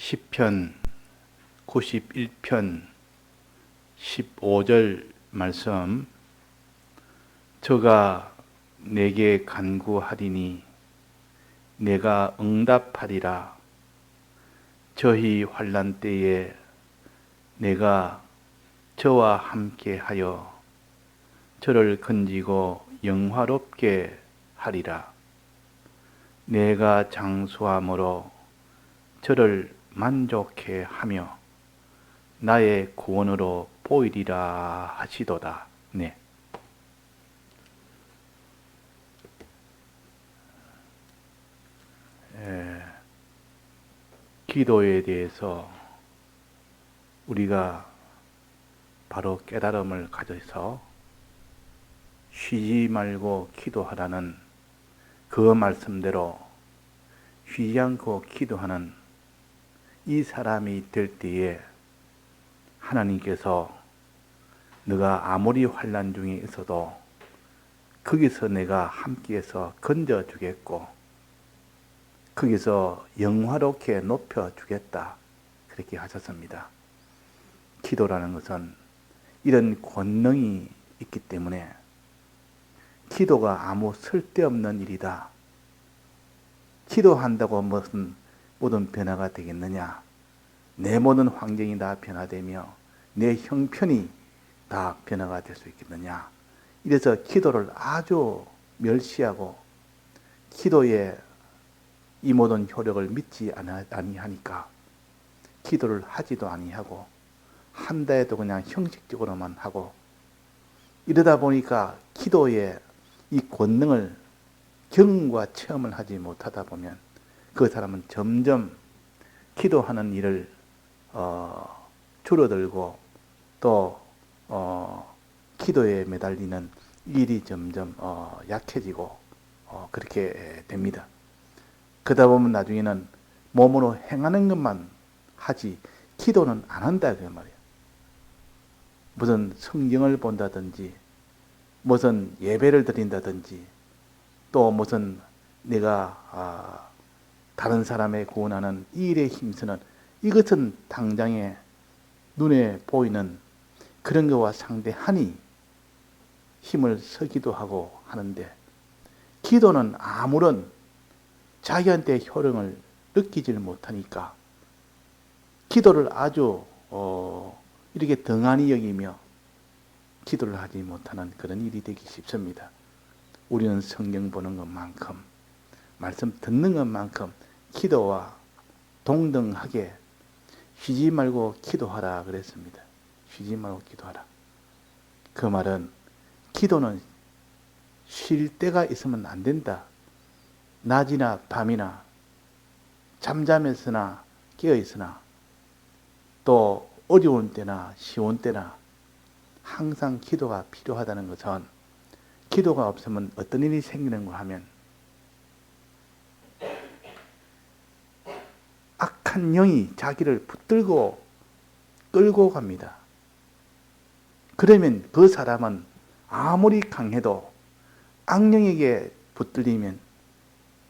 시편 91편 15절 말씀. 저가 내게 간구하리니 내가 응답하리라. 저희 환난 때에 내가 저와 함께하여 저를 건지고 영화롭게 하리라. 내가 장수함으로 저를 만족해 하며 나의 구원으로 보이리라 하시도다. 네. 기도에 대해서 우리가 바로 깨달음을 가져서 쉬지 말고 기도하라는 그 말씀대로 쉬지 않고 기도하는 이 사람이 될 때에 하나님께서 너가 아무리 환난 중에 있어도 거기서 내가 함께해서 건져주겠고 거기서 영화롭게 높여주겠다, 그렇게 하셨습니다. 기도라는 것은 이런 권능이 있기 때문에 기도가 아무 쓸데없는 일이다. 기도한다고 무슨 모든 변화가 되겠느냐? 내 모든 환경이 다 변화되며 내 형편이 다 변화가 될 수 있겠느냐? 이래서 기도를 아주 멸시하고 기도에 이 모든 효력을 믿지 아니하니까 기도를 하지도 아니하고 한다 해도 그냥 형식적으로만 하고, 이러다 보니까 기도의 이 권능을 경험과 체험을 하지 못하다 보면 그 사람은 점점 기도하는 일을 줄어들고 또 기도에 매달리는 일이 점점 약해지고 그렇게 됩니다. 그러다 보면 나중에는 몸으로 행하는 것만 하지 기도는 안 한다, 그 말이에요. 무슨 성경을 본다든지 무슨 예배를 드린다든지 또 무슨 내가 다른 사람의 구원하는 이 일에 힘쓰는, 이것은 당장에 눈에 보이는 그런 것과 상대하니 힘을 쓰기도 하고 하는데, 기도는 아무런 자기한테 효능을 느끼질 못하니까 기도를 아주 이렇게 등한히 여기며 기도를 하지 못하는 그런 일이 되기 쉽습니다. 우리는 성경 보는 것만큼 말씀 듣는 것만큼 기도와 동등하게 쉬지 말고 기도하라 그랬습니다. 쉬지 말고 기도하라. 그 말은 기도는 쉴 때가 있으면 안 된다. 낮이나 밤이나 잠잠했으나 깨어있으나 또 어려운 때나 쉬운 때나 항상 기도가 필요하다는 것은, 기도가 없으면 어떤 일이 생기는가 하면 악한 영이 자기를 붙들고 끌고 갑니다. 그러면 그 사람은 아무리 강해도 악령에게 붙들리면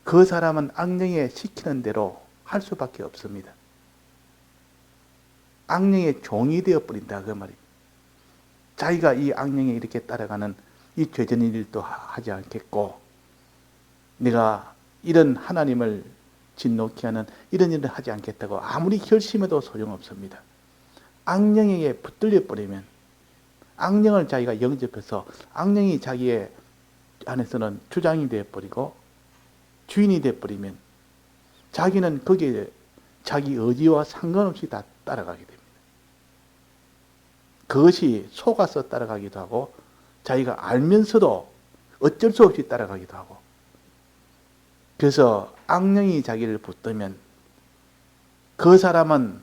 그 사람은 악령에 시키는 대로 할 수밖에 없습니다. 악령의 종이 되어버린다, 그 말이에요. 자기가 이 악령에 이렇게 따라가는 이 죄전의 일도 하지 않겠고 내가 이런 하나님을 진노케 하는 이런 일을 하지 않겠다고 아무리 결심해도 소용없습니다. 악령에게 붙들려 버리면 악령을 자기가 영접해서 악령이 자기의 안에서는 주장이 되어버리고 주인이 되어버리면 자기는 거기에 자기 의지와 상관없이 다 따라가게 됩니다. 그것이 속아서 따라가기도 하고 자기가 알면서도 어쩔 수 없이 따라가기도 하고, 그래서 악령이 자기를 붙들면 그 사람은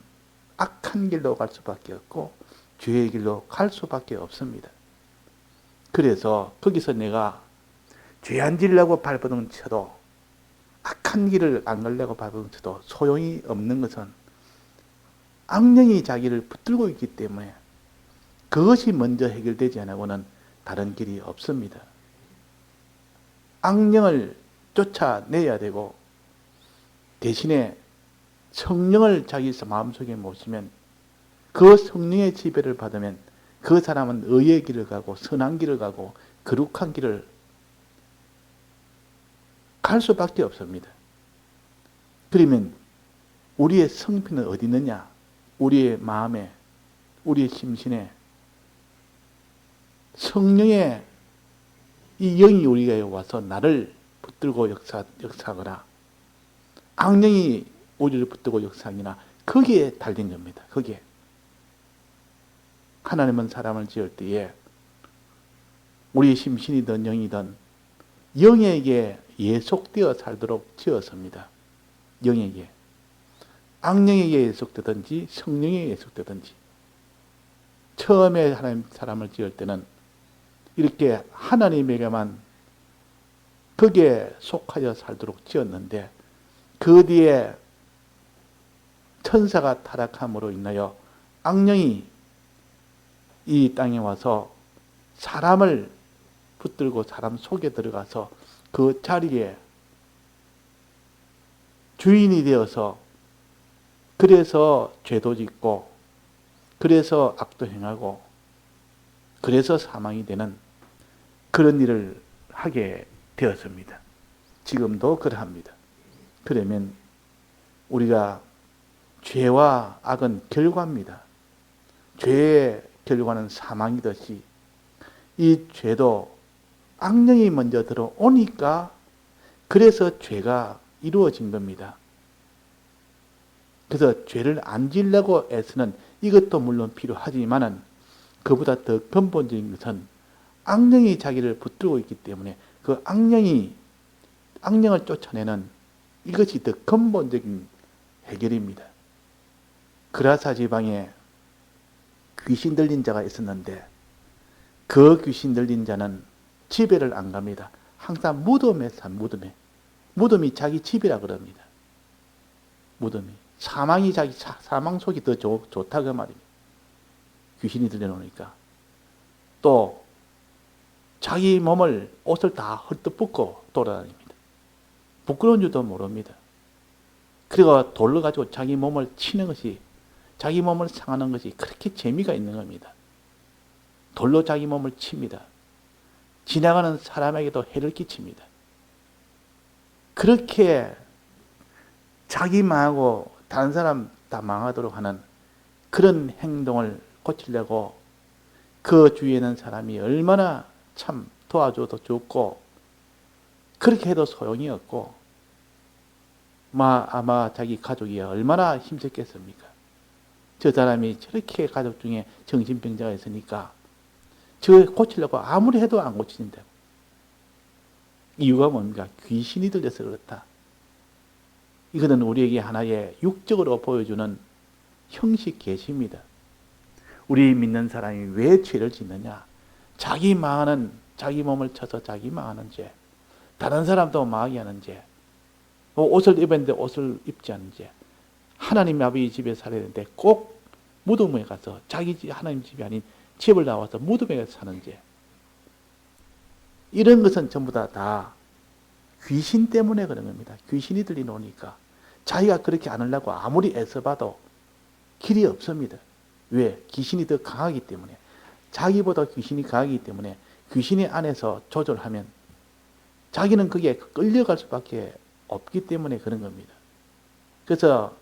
악한 길로 갈 수밖에 없고 죄의 길로 갈 수밖에 없습니다. 그래서 거기서 내가 죄 안 지려고 발버둥 쳐도 악한 길을 안 가려고 발버둥 쳐도 소용이 없는 것은 악령이 자기를 붙들고 있기 때문에 그것이 먼저 해결되지 않고는 다른 길이 없습니다. 악령을 쫓아내야 되고 대신에 성령을 자기 마음속에 모시면, 그 성령의 지배를 받으면 그 사람은 의의 길을 가고 선한 길을 가고 거룩한 길을 갈 수밖에 없습니다. 그러면 우리의 성품은 어디 있느냐? 우리의 마음에, 우리의 심신에 성령의 이 영이 우리가 와서 나를 붙들고 역사하거나 악령이 우리를 붙들고 역사하기나, 거기에 달린 겁니다. 거기에. 하나님은 사람을 지을 때에 우리 심신이든 영이든 영에게 예속되어 살도록 지었습니다. 영에게. 악령에게 예속되든지 성령에게 예속되든지. 처음에 하나님 사람을 지을 때는 이렇게 하나님에게만 거기에 속하여 살도록 지었는데, 그 뒤에 천사가 타락함으로 인하여 악령이 이 땅에 와서 사람을 붙들고 사람 속에 들어가서 그 자리에 주인이 되어서, 그래서 죄도 짓고, 그래서 악도 행하고, 그래서 사망이 되는 그런 일을 하게 되었습니다. 지금도 그러합니다. 그러면 우리가 죄와 악은 결과입니다. 죄의 결과는 사망이듯이 이 죄도 악령이 먼저 들어오니까 그래서 죄가 이루어진 겁니다. 그래서 죄를 안 지으려고 애쓰는 이것도 물론 필요하지만은 그보다 더 근본적인 것은 악령이 자기를 붙들고 있기 때문에 그 악령을 쫓아내는 이것이 더 근본적인 해결입니다. 그라사 지방에 귀신 들린 자가 있었는데, 그 귀신 들린 자는 집에를 안 갑니다. 항상 무덤에 산 무덤에. 무덤이 자기 집이라 그럽니다. 무덤이. 사망이 자기 사망 속이 더 좋다 그 말입니다. 귀신이 들려놓으니까. 또 자기 몸을 옷을 다 헐떡벗고 돌아다닙니다. 부끄러운 줄도 모릅니다. 그리고 돌로 가지고 자기 몸을 치는 것이, 자기 몸을 상하는 것이 그렇게 재미가 있는 겁니다. 돌로 자기 몸을 칩니다. 지나가는 사람에게도 해를 끼칩니다. 그렇게 자기 망하고 다른 사람 다 망하도록 하는 그런 행동을 고치려고 그 주위에 있는 사람이 얼마나 참 도와줘도 좋고, 그렇게 해도 소용이 없고, 아마 자기 가족이 얼마나 힘들겠습니까? 저 사람이 저렇게 가족 중에 정신병자가 있으니까 저 고치려고 아무리 해도 안 고치는데. 이유가 뭡니까? 귀신이 들려서 그렇다. 이거는 우리에게 하나의 육적으로 보여주는 형식 계시입니다. 우리 믿는 사람이 왜 죄를 짓느냐? 자기 몸을 쳐서 자기 망하는 죄, 다른 사람도 망하게 하는 죄, 옷을 입었는데 옷을 입지 않은 죄, 하나님 아버지 집에 살아야 되는데 꼭 무덤에 가서 자기 집, 하나님 집이 아닌 집을 나와서 무덤에 가서 사는 죄. 이런 것은 전부 다 귀신 때문에 그런 겁니다. 귀신이 들려오니까 자기가 그렇게 안 하려고 아무리 애써봐도 길이 없습니다. 왜? 귀신이 더 강하기 때문에. 자기보다 귀신이 강하기 때문에 귀신이 안에서 조절하면 자기는 그게 끌려갈 수밖에 없기 때문에 그런 겁니다. 그래서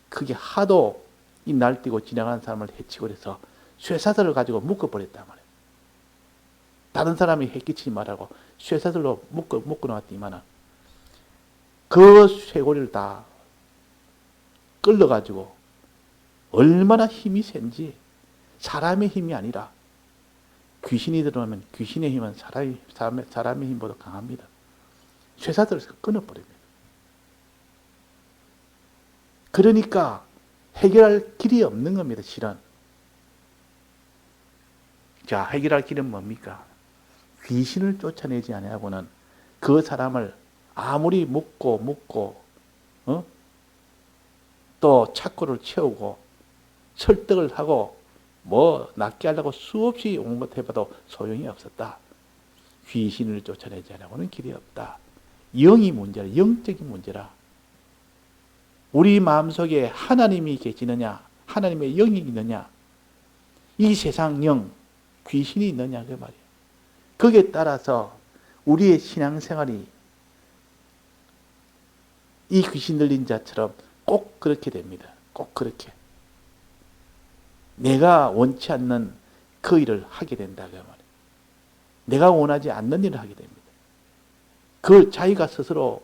그게 하도 이 날뛰고 지나가는 사람을 해치고 그래서 쇠사슬을 가지고 묶어버렸단 말이에요. 다른 사람이 해끼치지 말라고 쇠사슬로 묶어놨더니만 그 쇠고리를 다 끌려가지고 얼마나 힘이 센지, 사람의 힘이 아니라 귀신이 들어오면 귀신의 힘은 사람의 힘보다 강합니다. 쇠사슬을 끊어버립니다. 그러니까 해결할 길이 없는 겁니다, 실은. 자, 해결할 길은 뭡니까? 귀신을 쫓아내지 않으려고는 그 사람을 아무리 묶고 또 착고를 채우고 설득을 하고 낫게 하려고 수없이 온 것 해봐도 소용이 없었다. 귀신을 쫓아내지 않으려고는 길이 없다. 영이 문제라, 영적인 문제라. 우리 마음속에 하나님이 계시느냐, 하나님의 영이 있느냐, 이 세상 영, 귀신이 있느냐 그 말이에요. 거기에 따라서 우리의 신앙생활이 이 귀신 들린 자처럼 꼭 그렇게 됩니다. 꼭 그렇게. 내가 원치 않는 그 일을 하게 된다 그 말이에요. 내가 원하지 않는 일을 하게 됩니다. 그걸 자기가 스스로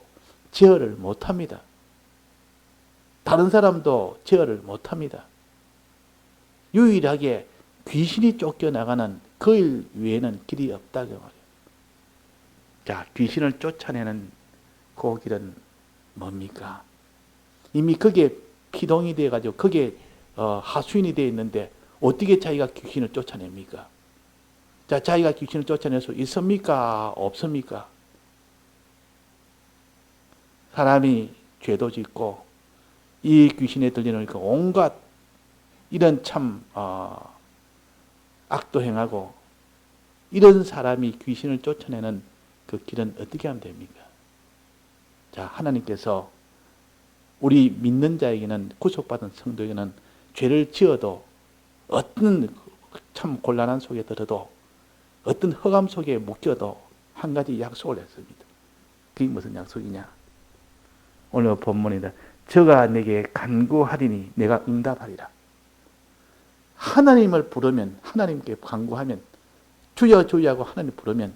제어를 못합니다. 다른 사람도 제어를 못합니다. 유일하게 귀신이 쫓겨나가는 그 일 외에는 길이 없다 그 말이에요. 자, 귀신을 쫓아내는 그 길은 뭡니까? 이미 그게 피동이 돼가지고 그게 하수인이 되어 있는데 어떻게 자기가 귀신을 쫓아냅니까? 자, 자기가 귀신을 쫓아낼 수 있습니까? 없습니까? 사람이 죄도 짓고 이 귀신에 들리는 온갖 이런 참 악도 행하고 이런 사람이 귀신을 쫓아내는 그 길은 어떻게 하면 됩니까? 자, 하나님께서 우리 믿는 자에게는, 구속받은 성도에게는 죄를 지어도 어떤 참 곤란한 속에 들어도 어떤 허감 속에 묶여도 한 가지 약속을 했습니다. 그게 무슨 약속이냐? 오늘 본문이다. 저가 내게 간구하리니 내가 응답하리라. 하나님을 부르면, 하나님께 간구하면, 주여 주여하고 하나님 부르면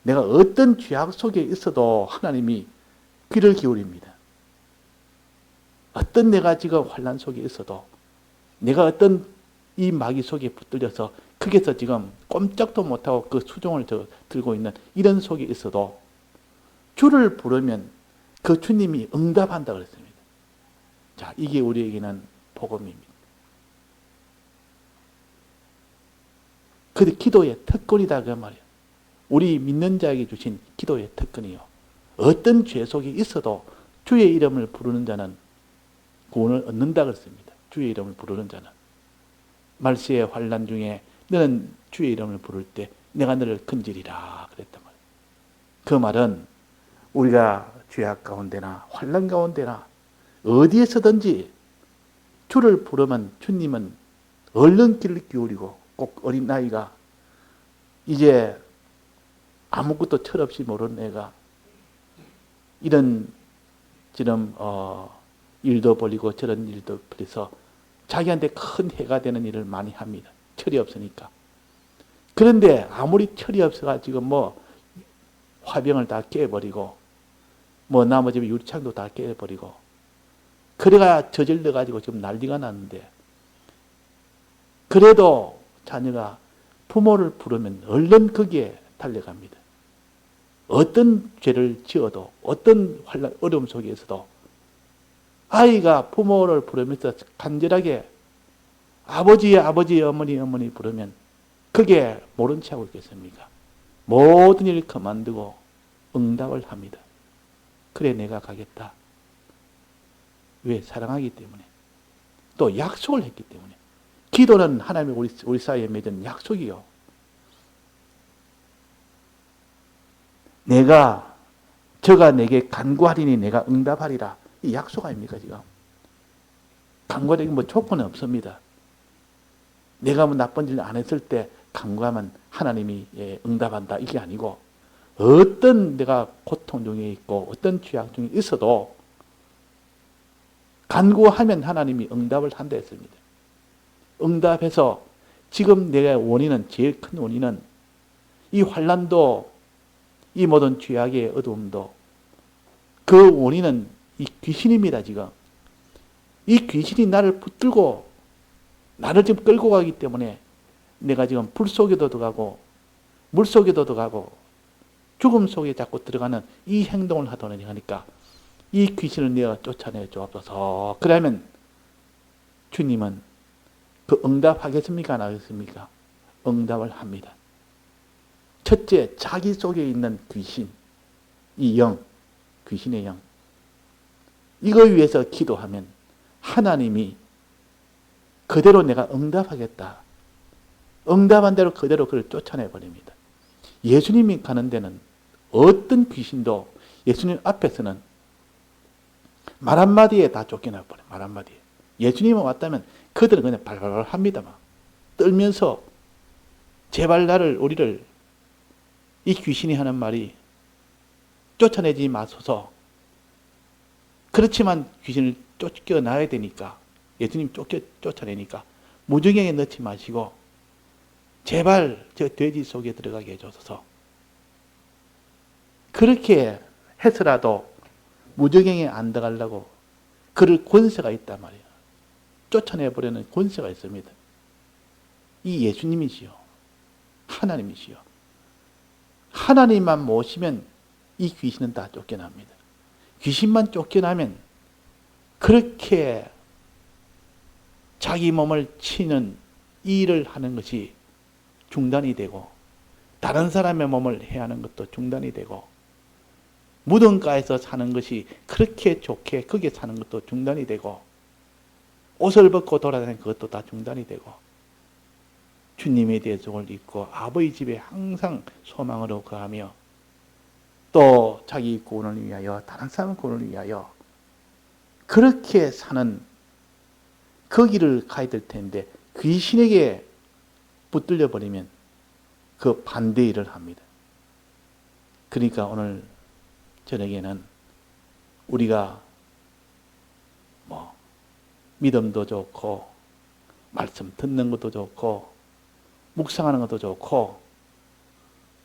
내가 어떤 죄악 속에 있어도 하나님이 귀를 기울입니다. 어떤 내가 지금 환난 속에 있어도, 내가 어떤 이 마귀 속에 붙들려서 거기서 지금 꼼짝도 못하고 그 수종을 들고 있는 이런 속에 있어도 주를 부르면 그 주님이 응답한다 그랬습니다. 자, 이게 우리에게는 복음입니다. 근데 기도의 특권이다 그 말이에요. 우리 믿는 자에게 주신 기도의 특권이요. 어떤 죄 속에 있어도 주의 이름을 부르는 자는 구원을 얻는다 그랬습니다. 주의 이름을 부르는 자는. 말세의 환난 중에 너는 주의 이름을 부를 때 내가 너를 건지리라 그랬단 말이에요. 그 말은 우리가 죄악 가운데나 환난 가운데나 어디에서든지 주를 부르면 주님은 얼른 귀를 기울이고, 꼭 어린아이가 이제 아무것도 철없이 모르는 애가 이런 지금 일도 벌이고 저런 일도 벌여서 자기한테 큰 해가 되는 일을 많이 합니다. 철이 없으니까. 그런데 아무리 철이 없어가지고 뭐 화병을 다 깨버리고 뭐 나머지 유리창도 다 깨버리고 그래가 저질러가지고 지금 난리가 났는데, 그래도 자녀가 부모를 부르면 얼른 거기에 달려갑니다. 어떤 죄를 지어도, 어떤 환난, 어려움 속에서도 아이가 부모를 부르면서 간절하게 아버지, 아버지, 어머니, 어머니 부르면 그게 모른 체 하고 있겠습니까? 모든 일을 그만두고 응답을 합니다. 그래, 내가 가겠다. 왜? 사랑하기 때문에. 또 약속을 했기 때문에. 기도는 하나님이 우리 사이에 맺은 약속이요. 저가 내게 간구하리니 내가 응답하리라. 이 약속 아닙니까, 지금? 간구하려니 뭐 조건은 없습니다. 내가 뭐 나쁜 일 안 했을 때 간구하면 하나님이 응답한다. 이게 아니고, 어떤 내가 고통 중에 있고, 어떤 죄악 중에 있어도 간구하면 하나님이 응답을 한다 했습니다. 응답해서 지금 내가 원인은, 제일 큰 원인은 이 환난도, 이 모든 죄악의 어두움도 그 원인은 이 귀신입니다. 지금 이 귀신이 나를 붙들고 나를 지금 끌고 가기 때문에 내가 지금 불 속에도 들어가고 물 속에도 들어가고 죽음 속에 자꾸 들어가는 이 행동을 하니까 이 귀신을 내가 쫓아내 주옵소서. 그러면 주님은 그 응답하겠습니까? 안 하겠습니까? 응답을 합니다. 첫째, 자기 속에 있는 귀신, 이 영, 귀신의 영, 이거 위해서 기도하면 하나님이 그대로 내가 응답하겠다. 응답한 대로 그대로 그를 쫓아내버립니다. 예수님이 가는 데는 어떤 귀신도 예수님 앞에서는 말 한마디에 다 쫓겨나 버려요. 말 한마디에. 예수님은 왔다면 그들은 그냥 발발발 합니다. 막. 떨면서 제발 우리를 이 귀신이 하는 말이 쫓아내지 마소서. 그렇지만 귀신을 쫓겨나야 되니까 예수님 쫓아내니까 무저갱에 넣지 마시고 제발 저 돼지 속에 들어가게 해줘서 그렇게 해서라도 무저갱에 안 들어가려고 그럴 권세가 있단 말이에요. 쫓아내버리는 권세가 있습니다. 이 예수님이시요. 하나님이시요. 하나님만 모시면 이 귀신은 다 쫓겨납니다. 귀신만 쫓겨나면 그렇게 자기 몸을 치는 일을 하는 것이 중단이 되고 다른 사람의 몸을 해하는 것도 중단이 되고 무덤가에서 사는 것이 그렇게 좋게 거기에 사는 것도 중단이 되고 옷을 벗고 돌아다니는 그것도 다 중단이 되고 주님의 대속을 입고 아버지 집에 항상 소망으로 거하며 또 자기 구원을 위하여 다른 사람 구원을 위하여 그렇게 사는 그 길을 가야 될 텐데 귀신에게 붙들려 버리면 그 반대 일을 합니다. 그러니까 오늘 저녁에는 우리가 믿음도 좋고 말씀 듣는 것도 좋고 묵상하는 것도 좋고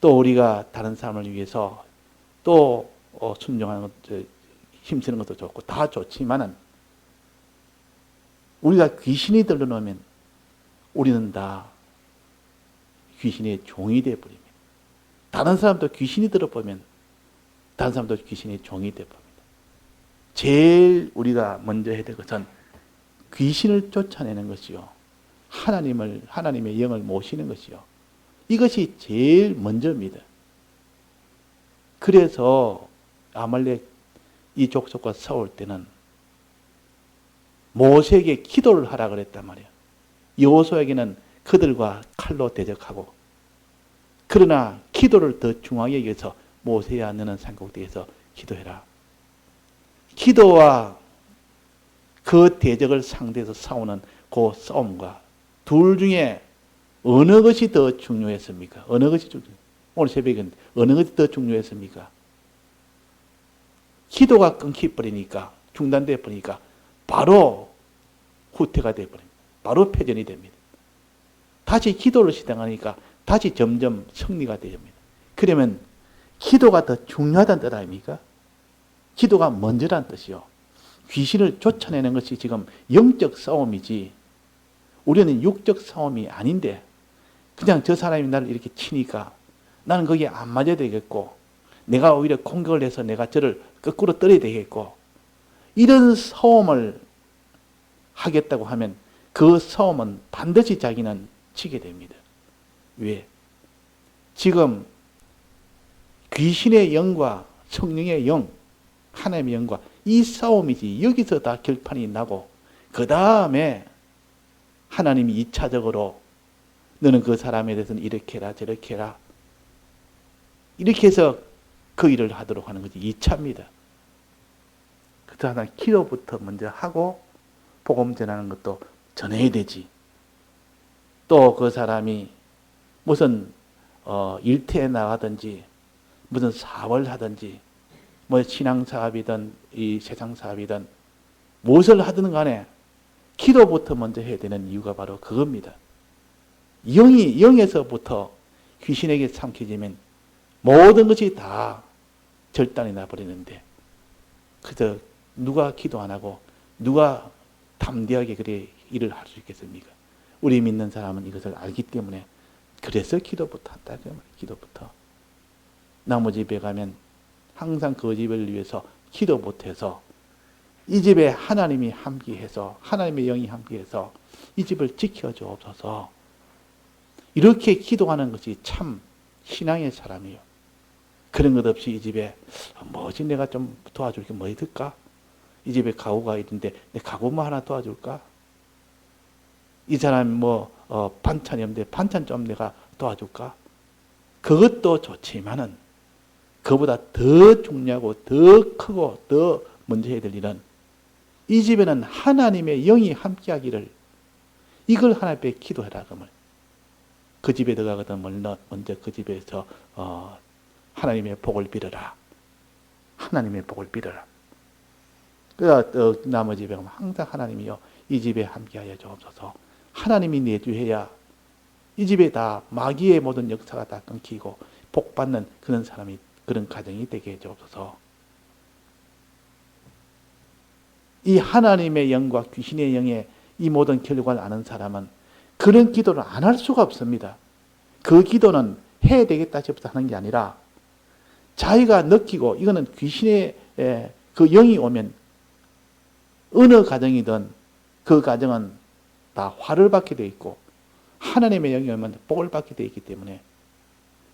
또 우리가 다른 사람을 위해서 또 순종하는 것, 힘쓰는 것도 좋고 다 좋지만은 우리가 귀신이 들러놓으면 우리는 다 귀신의 종이 되어버립니다. 다른 사람도 귀신이 들어보면 다른 사람도 귀신의 종이 되어버립니다. 제일 우리가 먼저 해야 될 것은 귀신을 쫓아내는 것이요. 하나님의 영을 모시는 것이요. 이것이 제일 먼저입니다. 그래서 아말렉 이 족속과 싸울 때는 모세에게 기도를 하라 그랬단 말이에요. 여호수아에게는 그들과 칼로 대적하고 그러나 기도를 더 중하게 여겨서 모세야 너는 산꼭대기에서 기도해라. 기도와 그 대적을 상대해서 싸우는 그 싸움과 둘 중에 어느 것이 더 중요했습니까? 어느 것이 오늘 새벽에 어느 것이 더 중요했습니까? 기도가 끊겨버리니까 중단돼 버리니까 바로 후퇴가 되어버립니다. 바로 패전이 됩니다. 다시 기도를 시작하니까 다시 점점 승리가 됩니다. 그러면 기도가 더 중요하다는 뜻 아닙니까? 기도가 먼저라는 뜻이요. 귀신을 쫓아내는 것이 지금 영적 싸움이지 우리는 육적 싸움이 아닌데 그냥 저 사람이 나를 이렇게 치니까 나는 거기에 안 맞아야 되겠고 내가 오히려 공격을 해서 내가 저를 거꾸로 떨어야 되겠고 이런 싸움을 하겠다고 하면 그 싸움은 반드시 자기는 지게 됩니다. 왜? 지금 귀신의 영과 성령의 영, 하나님의 영과 이 싸움이지 여기서 다 결판이 나고 그 다음에 하나님이 2차적으로 너는 그 사람에 대해서는 이렇게 해라 저렇게 해라 이렇게 해서 그 일을 하도록 하는 것이 2차입니다. 그래서 기도부터 먼저 하고 복음 전하는 것도 전해야 되지. 또 그 사람이 무슨 일터에 나가든지 무슨 사업을 하든지 뭐 신앙사업이든 이 세상사업이든 무엇을 하든 간에 기도부터 먼저 해야 되는 이유가 바로 그겁니다. 영에서부터 귀신에게 삼켜지면 모든 것이 다 절단이 나버리는데 그저 누가 기도 안 하고 누가 담대하게 그래 일을 할 수 있겠습니까? 우리 믿는 사람은 이것을 알기 때문에 그래서 기도부터 한다. 기도부터. 나무 집에 가면 항상 그 집을 위해서 기도 못해서 이 집에 하나님이 함께해서 하나님의 영이 함께해서 이 집을 지켜주옵소서. 이렇게 기도하는 것이 참 신앙의 사람이에요. 그런 것 없이 이 집에 뭐지 내가 좀 도와줄 게 뭐 있을까? 이 집에 가구가 있는데 내 가구만 하나 도와줄까? 이 사람이 반찬이 없는데 반찬 좀 내가 도와줄까? 그것도 좋지만은 그보다 더 중요하고 더 크고 더 먼저 해야 될 일은 이 집에는 하나님의 영이 함께하기를 이걸 하나님 앞에 기도해라. 그 집에 들어가거든 먼저 그 집에서 하나님의 복을 빌어라. 하나님의 복을 빌어라. 그 나머지 집에 가면 항상 하나님이요 이 집에 함께하여 주옵소서. 하나님이 내주해야 이 집에 다 마귀의 모든 역사가 다 끊기고 복받는 그런 사람이 그런 가정이 되게 해 주옵소서. 이 하나님의 영과 귀신의 영의 이 모든 결과를 아는 사람은 그런 기도를 안 할 수가 없습니다. 그 기도는 해야 되겠다 싶어서 하는 게 아니라 자기가 느끼고 이거는 귀신의 그 영이 오면 어느 가정이든 그 가정은 다 화를 받게 되어 있고 하나님의 영이 오면 복을 받게 되어 있기 때문에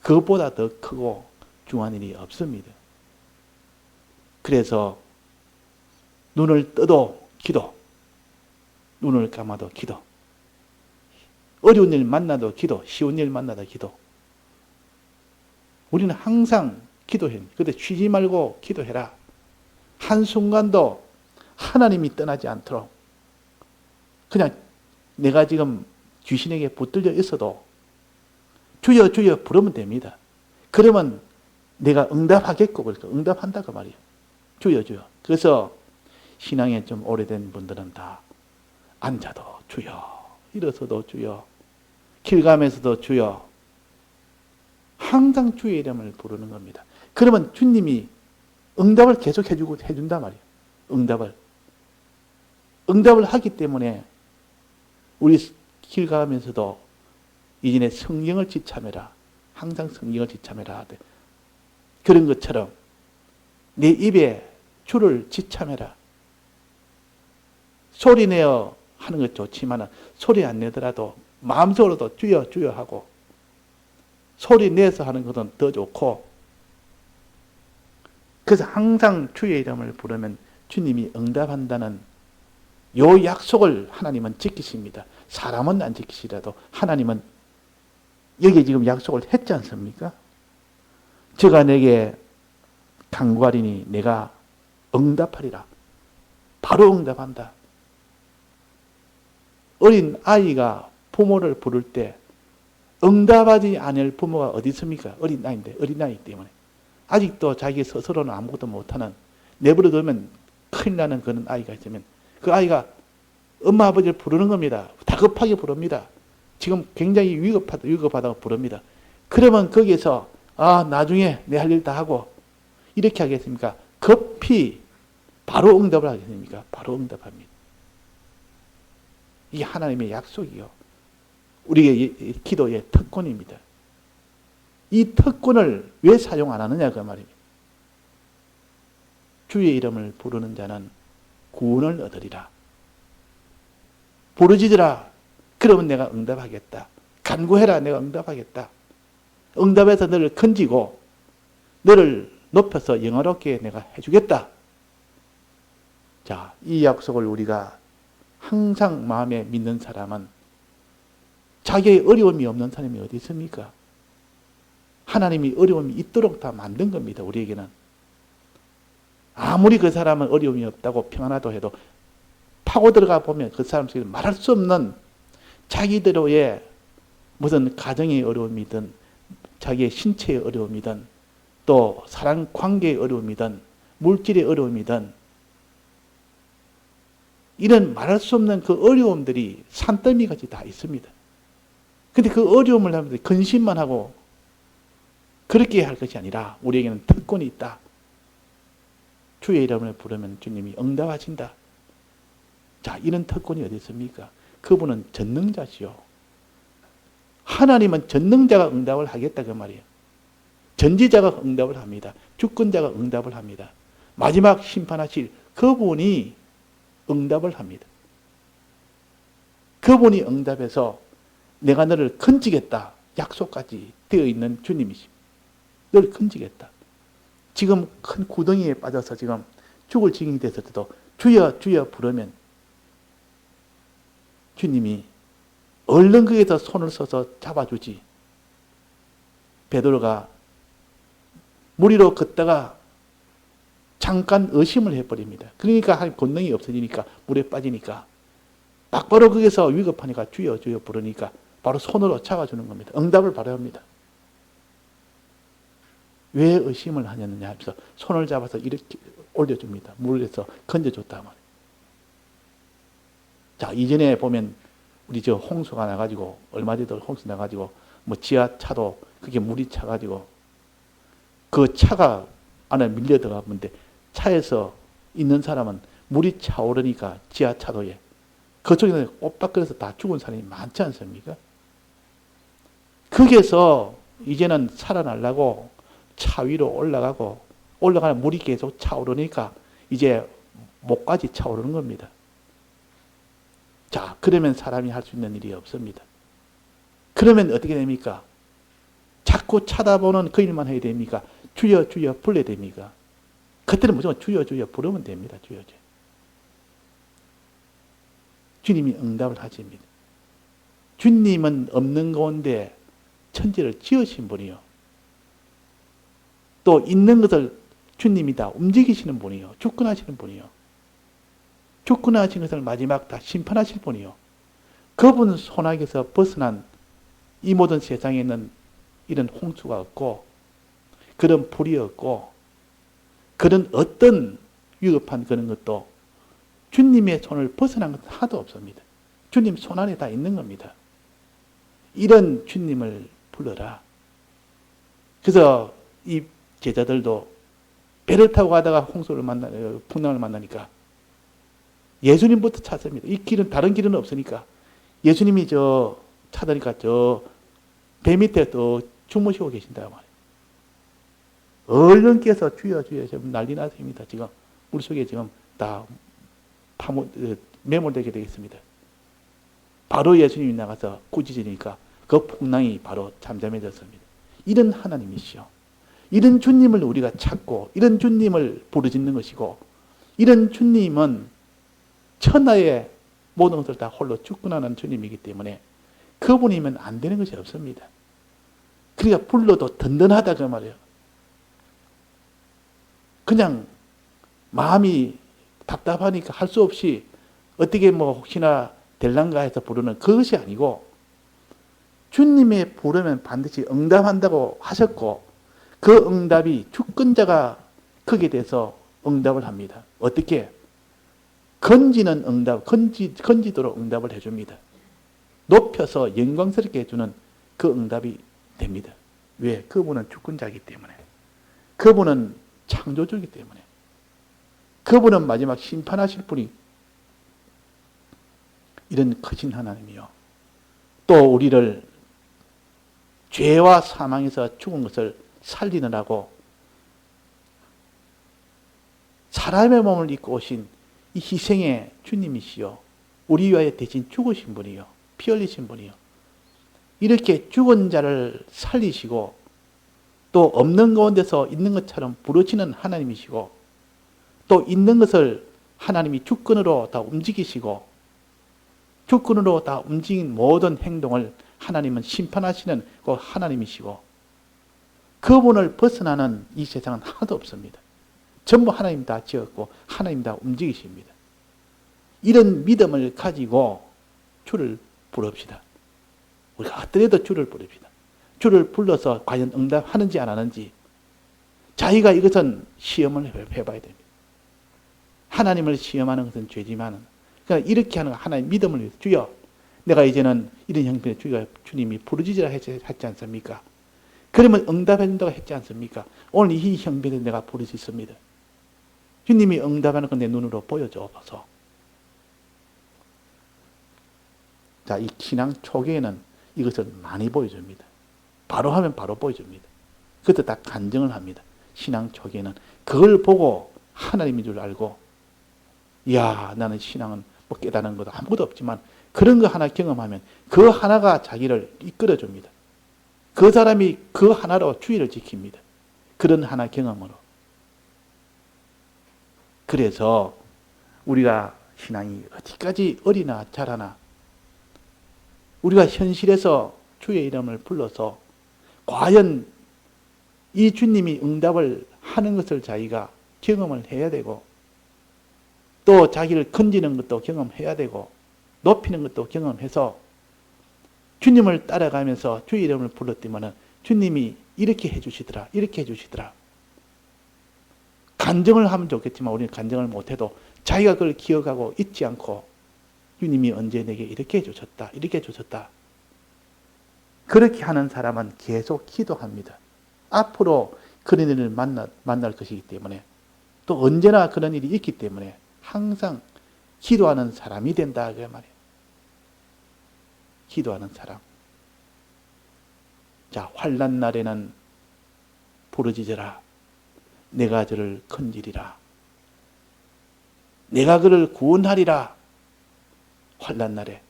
그것보다 더 크고 중요한 일이 없습니다. 그래서 눈을 떠도 기도, 눈을 감아도 기도, 어려운 일 만나도 기도, 쉬운 일 만나도 기도. 우리는 항상 기도해. 근데 쉬지 말고 기도해라. 한순간도 하나님이 떠나지 않도록 그냥 내가 지금 귀신에게 붙들려 있어도 주여 주여 부르면 됩니다. 그러면 내가 응답하겠고 그러니까 응답한다 그 말이에요. 주여 주여. 그래서 신앙에 좀 오래된 분들은 다 앉아도 주여, 일어서도 주여, 길 가면서도 주여, 항상 주의 이름을 부르는 겁니다. 그러면 주님이 응답을 계속 해준단 말이에요. 응답을 하기 때문에 우리 길 가면서도 이전에 성경을 지참해라. 항상 성경을 지참해라. 그런 것처럼 내 입에 주를 지참해라. 소리내어 하는 것 좋지만 소리 안 내더라도 마음속으로도 주여 주여 하고 소리 내서 하는 것은 더 좋고 그래서 항상 주의 이름을 부르면 주님이 응답한다는 요 약속을 하나님은 지키십니다. 사람은 안 지키시더라도 하나님은 여기 지금 약속을 했지 않습니까? 저가 내게 간구하리니 내가 응답하리라. 바로 응답한다. 어린 아이가 부모를 부를 때 응답하지 않을 부모가 어디 있습니까? 어린 아이인데, 어린 아이 때문에. 아직도 자기 스스로는 아무것도 못하는, 내버려두면 큰일 나는 그런 아이가 있으면 그 아이가 엄마 아버지를 부르는 겁니다. 다급하게 부릅니다. 지금 굉장히 위급하다고 부릅니다. 그러면 거기에서 나중에 내 할 일 다 하고 이렇게 하겠습니까? 급히 바로 응답을 하겠습니까? 바로 응답합니다. 이게 하나님의 약속이요. 우리의 기도의 특권입니다. 이 특권을 왜 사용 안 하느냐 그 말입니다. 주의 이름을 부르는 자는 구원을 얻으리라. 부르짖으라. 그러면 내가 응답하겠다. 간구해라. 내가 응답하겠다. 응답해서 너를 건지고 너를 높여서 영화롭게 내가 해주겠다. 자, 이 약속을 우리가 항상 마음에 믿는 사람은 자기의 어려움이 없는 사람이 어디 있습니까? 하나님이 어려움이 있도록 다 만든 겁니다. 우리에게는. 아무리 그 사람은 어려움이 없다고 평안하다고 해도 파고 들어가 보면 그 사람 속에 말할 수 없는 자기대로의 무슨 가정의 어려움이든 자기의 신체의 어려움이든 또 사랑 관계의 어려움이든 물질의 어려움이든 이런 말할 수 없는 그 어려움들이 산더미같이 다 있습니다. 근데 그 어려움을 하면서 근심만 하고 그렇게 할 것이 아니라 우리에게는 특권이 있다. 주의 이름을 부르면 주님이 응답하신다. 자, 이런 특권이 어디 있습니까? 그분은 전능자시요. 하나님은 전능자가 응답을 하겠다 그 말이에요. 전지자가 응답을 합니다. 주권자가 응답을 합니다. 마지막 심판하실 그분이 응답을 합니다. 그분이 응답해서 내가 너를 건지겠다. 약속까지 되어 있는 주님이십니다. 너를 건지겠다. 지금 큰 구덩이에 빠져서 지금 죽을 지경이 됐을 때도 주여 주여 부르면 주님이 얼른 거기에서 손을 써서 잡아주지. 베드로가 물 위로 걷다가 잠깐 의심을 해버립니다. 그러니까 할 권능이 없어지니까 물에 빠지니까 바로 거기서 위급하니까 주여 주여 부르니까 바로 손으로 잡아주는 겁니다. 응답을 바로 합니다. 왜 의심을 하냐느냐 하면서 손을 잡아서 이렇게 올려줍니다. 물에서 건져줬단 말이에요. 자, 이전에 보면 우리 저 홍수가 나가지고 얼마 전에 홍수 나가지고 뭐 지하차도 그게 물이 차가지고 그 차가 안에 밀려 들어갔는데 차에서 있는 사람은 물이 차오르니까 지하차도에 그쪽에서 엇박근에서 다 죽은 사람이 많지 않습니까? 거기에서 이제는 살아나려고 차 위로 올라가고 올라가는 물이 계속 차오르니까 이제 목까지 차오르는 겁니다. 자, 그러면 사람이 할 수 있는 일이 없습니다. 그러면 어떻게 됩니까? 자꾸 쳐다보는 그 일만 해야 됩니까? 주여 주여 불러야 됩니까? 그때는 무조건 주여 주여 부르면 됩니다. 주여 주여. 주님이 응답을 하십니다. 주님은 없는 가운데 천지를 지으신 분이요. 또 있는 것을 주님이 다 움직이시는 분이요. 주권하시는 분이요. 주권하신 것을 마지막 다 심판하실 분이요. 그분 손아귀에서 벗어난 이 모든 세상에는 이런 홍수가 없고 그런 불이 없고 그런 어떤 위급한 그런 것도 주님의 손을 벗어난 것은 하나도 없습니다. 주님 손 안에 다 있는 겁니다. 이런 주님을 불러라. 그래서 이 제자들도 배를 타고 가다가 풍랑을 만나니까 예수님부터 찾습니다. 이 길은 다른 길은 없으니까 예수님이 저 찾으니까 저 배 밑에 또 주무시고 계신다고 말이에요. 얼른 깨서 주여 주여 지금 난리 났습니다. 지금 물속에 지금 다 매몰되게 되겠습니다. 바로 예수님이 나가서 꾸짖으니까 그 풍랑이 바로 잠잠해졌습니다. 이런 하나님이시요. 이런 주님을 우리가 찾고 이런 주님을 부르짖는 것이고 이런 주님은 천하의 모든 것을 다 홀로 주권하는 주님이기 때문에 그분이면 안 되는 것이 없습니다. 그러니까 불러도 든든하다 그 말이에요. 그냥 마음이 답답하니까 할 수 없이 어떻게 뭐 혹시나 될란가 해서 부르는 그것이 아니고 주님의 부르면 반드시 응답한다고 하셨고 그 응답이 주권자가 거기에 대해서 응답을 합니다. 어떻게? 건지는 응답, 건지도록 응답을 해줍니다. 높여서 영광스럽게 해주는 그 응답이 됩니다. 왜? 그분은 주권자이기 때문에. 그분은 창조주이기 때문에. 그분은 마지막 심판하실 분이 이런 크신 하나님이요. 또 우리를 죄와 사망에서 죽은 것을 살리느라고 사람의 몸을 입고 오신 이 희생의 주님이시요. 우리 위하여 대신 죽으신 분이요. 피 흘리신 분이요. 이렇게 죽은 자를 살리시고 또 없는 가운데서 있는 것처럼 부르시는 하나님이시고 또 있는 것을 하나님이 주권으로 다 움직이시고 주권으로 다 움직인 모든 행동을 하나님은 심판하시는 그 하나님이시고 그분을 벗어나는 이 세상은 하나도 없습니다. 전부 하나님 다 지었고 하나님 다 움직이십니다. 이런 믿음을 가지고 주를 부릅시다. 우리가 어떠해도 주를 부릅시다. 주를 불러서 과연 응답하는지 안 하는지 자기가 이것은 시험을 해봐야 됩니다. 하나님을 시험하는 것은 죄지만 그러니까 이렇게 하는 하나님 믿음을 위해서 주여 내가 이제는 이런 형편에 주님이 부르짖으라 했지 않습니까? 그러면 응답해 준다고 했지 않습니까? 오늘 이 형편에 내가 부르짖습니다. 주님이 응답하는 건 내 눈으로 보여줘 봐서. 자, 이 신앙 초기에는 이것을 많이 보여줍니다. 바로 하면 바로 보여줍니다. 그때 다 간증을 합니다. 신앙 초기에는 그걸 보고 하나님인 줄 알고 이야 나는 신앙은 뭐 깨달은 것도 아무것도 없지만 그런 거 하나 경험하면 그 하나가 자기를 이끌어줍니다. 그 사람이 그 하나로 주의를 지킵니다. 그런 하나 경험으로. 그래서 우리가 신앙이 어디까지 어리나 자라나 우리가 현실에서 주의 이름을 불러서 과연 이 주님이 응답을 하는 것을 자기가 경험을 해야 되고, 또 자기를 건지는 것도 경험해야 되고, 높이는 것도 경험해서 주님을 따라가면서 주의 이름을 불렀더니만 주님이 이렇게 해주시더라, 이렇게 해주시더라. 간증을 하면 좋겠지만 우리는 간증을 못해도 자기가 그걸 기억하고 잊지 않고 주님이 언제 내게 이렇게 해주셨다, 이렇게 해주셨다. 그렇게 하는 사람은 계속 기도합니다. 앞으로 그런 일을 만날 것이기 때문에, 또 언제나 그런 일이 있기 때문에 항상 기도하는 사람이 된다 그 말이에요. 기도하는 사람. 자, 환난 날에는 부르짖으라. 내가 저를 건지리라. 내가 그를 구원하리라. 환난 날에.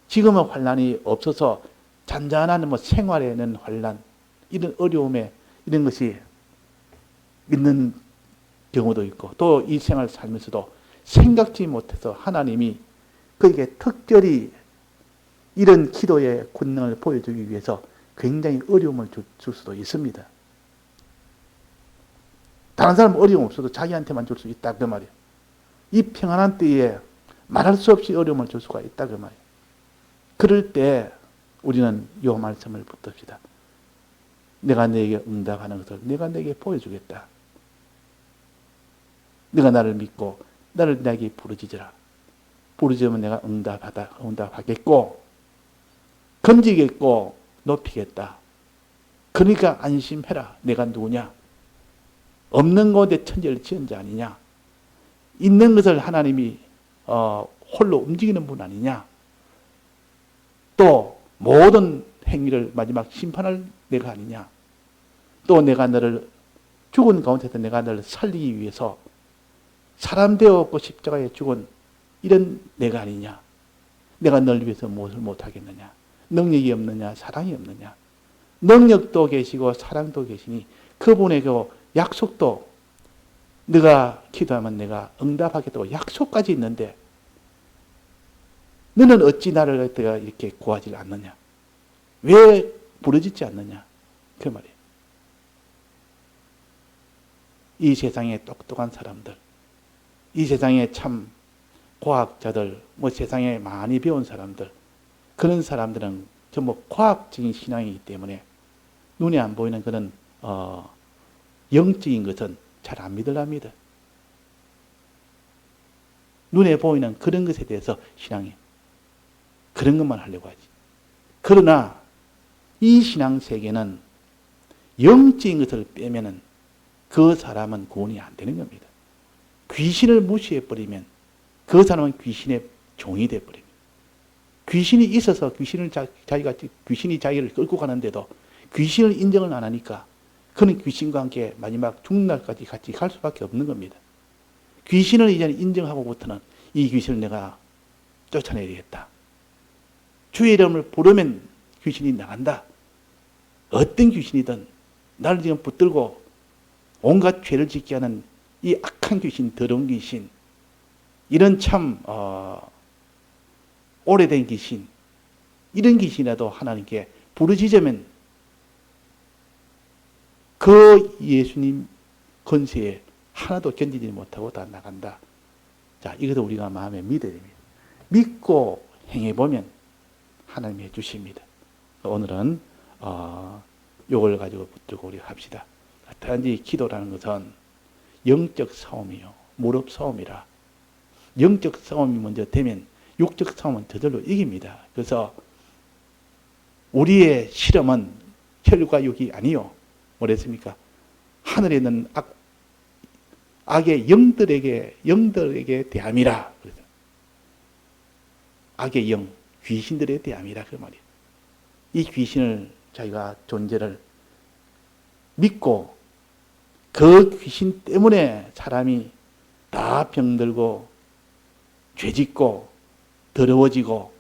지금은 환난이 없어서 잔잔한 생활에는 환난, 이런 어려움에 이런 것이 있는 경우도 있고, 또 이 생활 살면서도 생각지 못해서 하나님이 그에게 특별히 이런 기도의 권능을 보여주기 위해서 굉장히 어려움을 줄 수도 있습니다. 다른 사람은 어려움 없어도 자기한테만 줄 수 있다 그 말이에요. 이 평안한 때에 말할 수 없이 어려움을 줄 수가 있다 그 말이에요. 그럴 때 우리는 이 말씀을 붙듭시다. 내가 너에게 응답하는 것을 내가 너에게 보여주겠다. 내가 나를 믿고 나를 내게 부르짖으라. 부르짖으면 내가 응답하겠고 건지겠고 높이겠다. 그러니까 안심해라. 내가 누구냐? 없는 곳에 천지를 지은 자 아니냐? 있는 것을 하나님이 홀로 움직이는 분 아니냐? 또 모든 행위를 마지막 심판할 내가 아니냐? 또 내가 너를 죽은 가운데서 내가 너를 살리기 위해서 사람 되었고 십자가에 죽은 이런 내가 아니냐? 내가 너를 위해서 무엇을 못하겠느냐? 능력이 없느냐? 사랑이 없느냐? 능력도 계시고 사랑도 계시니 그분의 그 약속도 네가 기도하면 내가 응답하겠다고 약속까지 있는데 너는 어찌 나를 이렇게 구하지 않느냐? 왜 부르짖지 않느냐? 그 말이에요. 이 세상에 똑똑한 사람들, 이 세상에 참 과학자들, 세상에 많이 배운 사람들, 그런 사람들은 전부 과학적인 신앙이기 때문에 눈에 안 보이는 그런 영적인 것은 잘 안 믿으랍니다. 눈에 보이는 그런 것에 대해서 신앙이 그런 것만 하려고 하지. 그러나 이 신앙 세계는 영적인 것을 빼면은 그 사람은 구원이 안 되는 겁니다. 귀신을 무시해버리면 그 사람은 귀신의 종이 되어버립니다. 귀신이 있어서 귀신이 자기를 끌고 가는데도 귀신을 인정을 안 하니까 그는 귀신과 함께 마지막 죽는 날까지 같이 갈 수밖에 없는 겁니다. 귀신을 이제 인정하고부터는 이 귀신을 내가 쫓아내야겠다. 주의 이름을 부르면 귀신이 나간다. 어떤 귀신이든 나를 지금 붙들고 온갖 죄를 짓게 하는 이 악한 귀신, 더러운 귀신, 이런 참 오래된 귀신, 이런 귀신이라도 하나님께 부르짖으면 그 예수님 권세에 하나도 견디지 못하고 다 나간다. 자, 이것도 우리가 마음에 믿어야 됩니다. 믿고 행해보면 하나님이 해주십니다. 오늘은 이걸 가지고 붙들고 우리 합시다. 단지 기도라는 것은 영적 싸움이요, 무릎 싸움이라. 영적 싸움이 먼저 되면 육적 싸움은 저절로 이깁니다. 그래서 우리의 실험은 혈과 육이 아니요. 뭐랬습니까? 하늘에 있는 악의 영들에게 대함이라. 악의 영, 귀신들에 대함이라 그 말이에요. 이 귀신을 자기가 존재를 믿고 그 귀신 때문에 사람이 다 병들고 죄짓고 더러워지고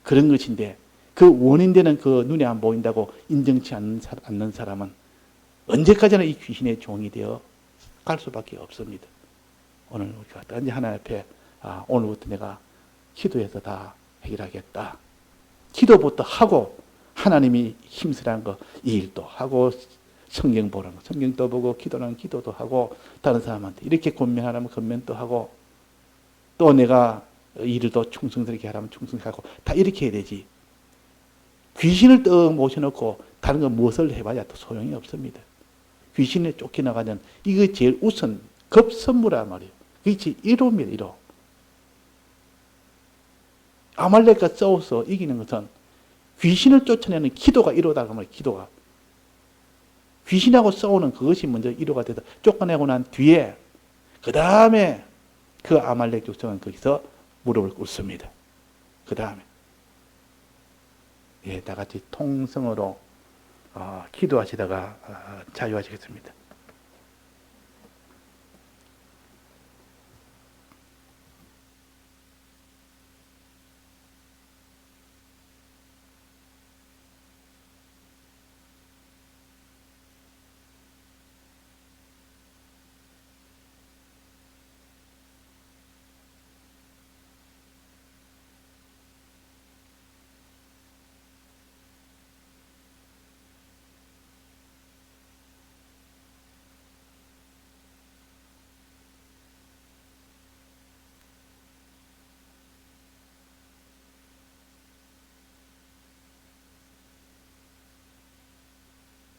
그런 것인데 그 원인되는 그 눈에 안 보인다고 인정치 않는 사람은 언제까지나 이 귀신의 종이 되어 갈 수밖에 없습니다. 오늘 우리가 단지 하나님 앞에 오늘부터 내가 기도해서 다 해결하겠다. 기도부터 하고 하나님이 힘쓰라는 거 이 일도 하고 성경 보라는 거. 성경도 보고 기도는 기도도 하고 다른 사람한테 이렇게 권면하라면 권면도 하고 또 내가 일을 더 충성스럽게 하라면 충성스럽게 하고 다 이렇게 해야 되지. 귀신을 떡 모셔놓고 다른 거 무엇을 해봐야 또 소용이 없습니다. 귀신에 쫓겨나가면 이거 제일 우선 급선무란 말이에요. 그게 1호입니다. 1호. 아말렉과 싸워서 이기는 것은 귀신을 쫓아내는 기도가 1호다. 그 말이에요. 기도가. 귀신하고 싸우는 그것이 먼저 1호가 돼서 쫓아내고 난 뒤에 그 다음에 그 아말렉 족속은 거기서 무릎을 꿇습니다. 그 다음에 다 같이 통성으로 기도하시다가 자유하시겠습니다.